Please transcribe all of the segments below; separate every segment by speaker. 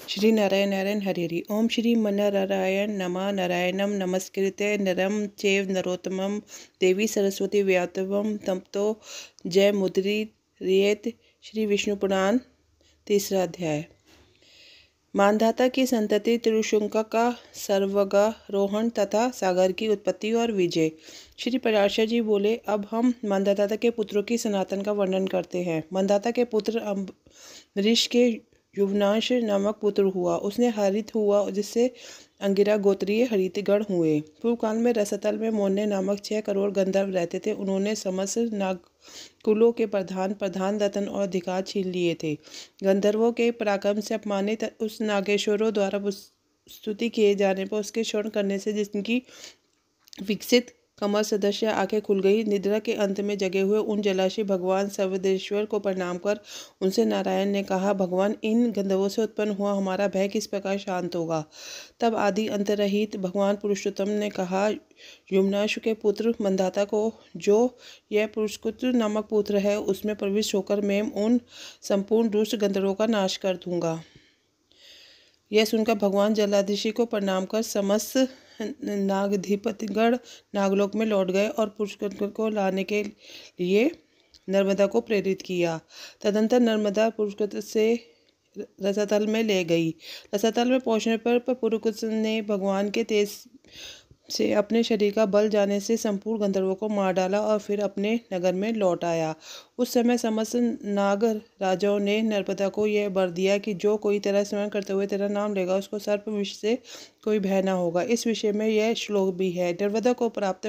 Speaker 1: श्री नारायण नारायण हरि हरि। ओम श्री नारायण नमः। नारायणम नमस्कृत्य नरम चैव नरोत्तमं देवी सरस्वती व्यातवम तमतो जय मुद्रियेत। श्री विष्णु पुराण तीसरा अध्याय। मानधाता की संतति त्रिशंकु का सर्वगारोहण तथा सागर की उत्पत्ति और विजय। श्री पराशर जी बोले, अब हम मानधाता के पुत्रों की सनातन का वर्णन करते हैं। मानधाता के पुत्र अम्बरीश के युवनाश नामक पुत्र हुआ। उसने हरित हुआ, जिससे अंगिरा गोत्रीय हरितगण हुए। पूर्व काल में रसतल में मोन्य नामक 6 करोड़ गंधर्व रहते थे। उन्होंने समस्त नागकुलों के प्रधान दतन और अधिकार छीन लिए थे। गंधर्वों के पराक्रम से अपमानित उस नागेश्वरों द्वारा स्तुति किए जाने पर उसके श्रवण करने से जिनकी विकसित कमर सदस्य आंखें खुल गई। निद्रा के अंत में जगे हुए उन जलाशय भगवान सर्वदेश्वर को प्रणाम कर उनसे नारायण ने कहा, भगवान, इन गंधर्वों से उत्पन्न हुआ हमारा भय किस प्रकार शांत होगा। तब आदि अंतरहित भगवान पुरुषोत्तम ने कहा, युमनाश के पुत्र मानधाता को जो यह पुरुषकुत नामक पुत्र है, उसमें प्रविष्ट होकर मैं उन संपूर्ण दुष्ट गंधर्वों का नाश कर दूंगा। यह सुनकर भगवान जलाधीशी को प्रणाम कर समस्त नागाधिपतिगण नागलोक में लौट गए और पुरुषकुत को लाने के लिए नर्मदा को प्रेरित किया। तदंतर नर्मदा पुरुषकुत से रसातल में ले गई। रसातल में पहुंचने पर पुरुषकुत ने भगवान के तेज से अपने शरीर का बल जाने से संपूर्ण गंधर्वों को मार डाला और फिर अपने नगर में लौट आया। उस समय समस्त नाग राजाओं ने नर्मदा को यह वर दिया कि जो कोई तेरा स्मरण करते हुए तेरा नाम लेगा, उसको सर्प विष से कोई भय न होगा। इस विषय में यह श्लोक भी है। नर्मदा को प्राप्त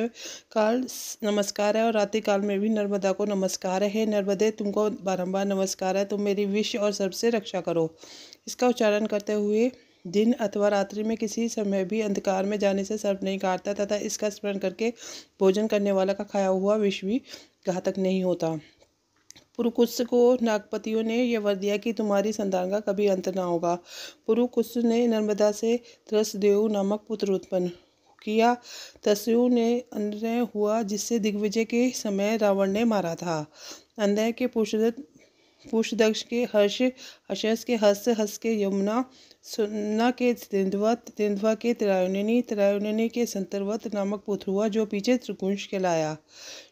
Speaker 1: काल नमस्कार है और रात्रि काल में भी नर्मदा को नमस्कार है। नर्मदे, तुमको बारंबार नमस्कार है, तुम मेरी विष और सर्प से रक्षा करो। इसका उच्चारण करते हुए दिन अथवा रात्रि में किसी समय भी अंधकार में जाने से सर्प नहीं काटता तथा इसका स्मरण करके भोजन करने वाला का खाया हुआ विष भी घातक नहीं होता। पुरुकुत्स को नागपतियों ने यह वर दिया कि तुम्हारी संतान का कभी अंत ना होगा। पुरुकुत्स ने नर्मदा से त्रसदेव नामक पुत्र उत्पन्न किया। तस्यु ने अन्य हुआ, जिससे दिग्विजय के समय रावण ने मारा था। अन्य के पुरुषदक्ष के हर्ष के हस के यमुना, सुन्ना के तिंधवा के त्रायुणी के संतर्वत नामक पुत्र हुआ, जो पीछे त्रिकुंश कहलाया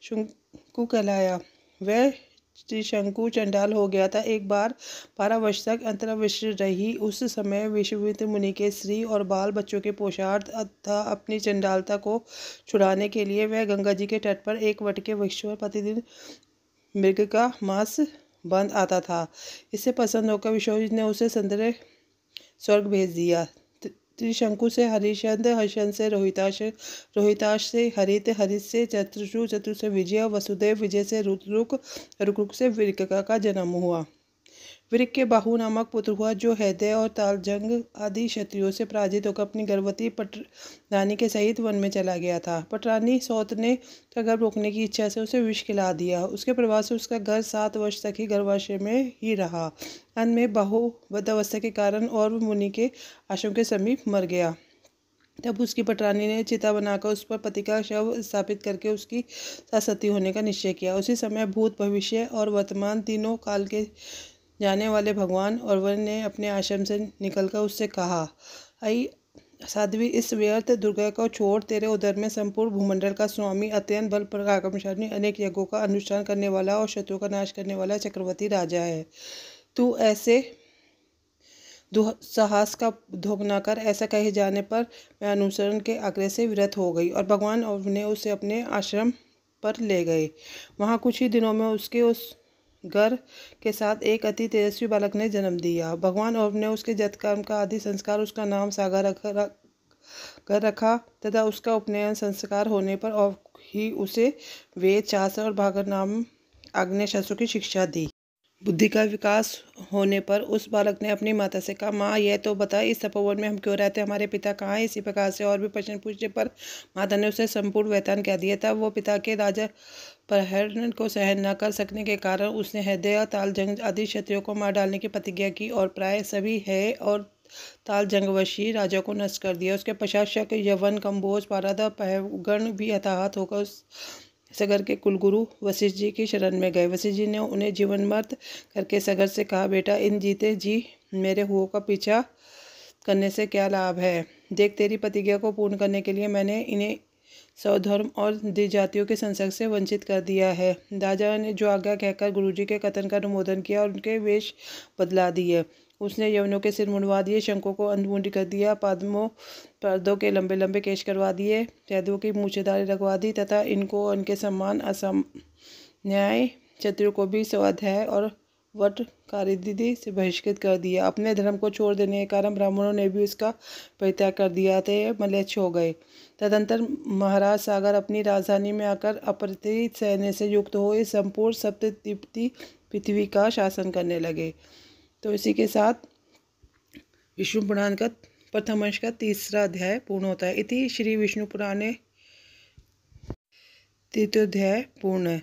Speaker 1: शंकु कहलाया। वह त्रिशंकु चंडाल हो गया था। एक बार 12 वर्ष तक अंतराविष्ट रही। उस समय विश्वामित्र मुनि के स्त्री और बाल बच्चों के पोषार्थ तथा अपनी चंडालता को छुड़ाने के लिए वह गंगा जी के तट पर एक वट के वृक्ष पर प्रतिदिन मृग का मांस बंद आता था। इससे प्रसन्न होकर विश्वामित्र ने उसे संतरे स्वर्ग भेज दिया। त्रिशंकु से हरिश्चंद्र, हरिश्चंद्र से रोहिताश से हरित, हरित से चतुर से विजय, वसुदेव, विजय से रुक से विरका का जन्म हुआ। विरक के बाहु नामक पुत्र हुआ, जो हृदय और तालजंग आदि क्षत्रियों से पराजित होकर अपनी गर्भवती पटरानी के सहित वन में चला गया था। पटरानी सौत ने उसका गर्भ रोकने की इच्छा से उसे विष खिला दिया। उसके प्रभाव से उसका गर्भ 7 वर्ष तक ही गर्भाशय में ही रहा। अंत में बहुवधावस्था के कारण और मुनि के आश्रम के समीप मर गया। तब उसकी पटरानी ने चिता बनाकर उस पर पति का शव स्थापित करके उसकी साथ सती होने का निश्चय किया। उसी समय भूत, भविष्य और वर्तमान तीनों काल के जाने वाले भगवान और वर ने अपने आश्रम से निकलकर उससे कहा, आई साध्वी, इस व्यर्थ दुर्गा को छोड़। तेरे उदर में संपूर्ण भूमंडल का स्वामी, अत्यंत बल पराक्रमशाली, अनेक यज्ञों का अनुष्ठान करने वाला और शत्रुओं का नाश करने वाला चक्रवर्ती राजा है। तू ऐसे दुस्साहस का भोग न कर। ऐसा कहे जाने पर मैं अनुसरण के आग्रह से विरत हो गई और भगवान और ने उसे अपने आश्रम पर ले गए। वहाँ कुछ ही दिनों में उसके उस घर के साथ एक अति तेजस्वी बालक ने जन्म दिया। भगवान और ने उसके जतकर्म का आदि संस्कार, उसका नाम सागर रखा तथा उसका उपनयन संस्कार होने पर और ही उसे वेद, शास्त्र और भागवत नाम आग्नेय शस्त्रों की शिक्षा दी। बुद्धि का विकास होने पर उस बालक ने अपनी माता से कहा, माँ, यह तो बता, इस तपोवन में हम क्यों रहते, हमारे पिता कहाँ हैं। इसी प्रकार से और भी प्रश्न पूछने पर माता ने उसे संपूर्ण वृत्तांत कह दिया। तब वो पिता के राजा प्रहरण को सहन न कर सकने के कारण उसने हृदय, तालजंग आदि क्षत्रियों को मार डालने की प्रतिज्ञा की और प्राय सभी है और तालजंगवशी राजा को नष्ट कर दिया। उसके पश्चात शक, यवन, कम्बोज, पारदा, पहवगण भी हताहत होकर सगर के कुलगुरु वशिष्ठ जी की शरण में गए। वशिष्ठ जी ने उन्हें जीवन मर्त करके सगर से कहा, बेटा, इन जीते जी मेरे हुओं का पीछा करने से क्या लाभ है। देख, तेरी प्रतिज्ञा को पूर्ण करने के लिए मैंने इन्हें स्वधर्म और द्विजातियों के संसर्ग से वंचित कर दिया है। राजा ने जो आज्ञा कहकर गुरुजी के कथन का अनुमोदन किया और उनके वेश बदला दिए। उसने यवनों के सिर मुंडवा दिए, शंखों को अंधमुंडी कर दिया, पर्दों के लंबे लंबे केश करवा दिए, कैदियों की मूछेदारी रखवा दी तथा इनको उनके सम्मान न्याय क्षत्रियों को भी स्वाध्याय और वट कार्यविधि से बहिष्कृत कर दिया। अपने धर्म को छोड़ देने के कारण ब्राह्मणों ने भी उसका परित्याग कर दिया थे, मलेच्छ हो गए। तदंतर महाराज सागर अपनी राजधानी में आकर अपरित सैन्य से युक्त हो इस संपूर्ण सप्तद्वीपीय पृथ्वी का शासन करने लगे। तो इसी के साथ विष्णु पुराण का प्रथम अंश का 3रा अध्याय पूर्ण होता है। इति श्री विष्णु पुराणे 3य अध्याय पूर्ण।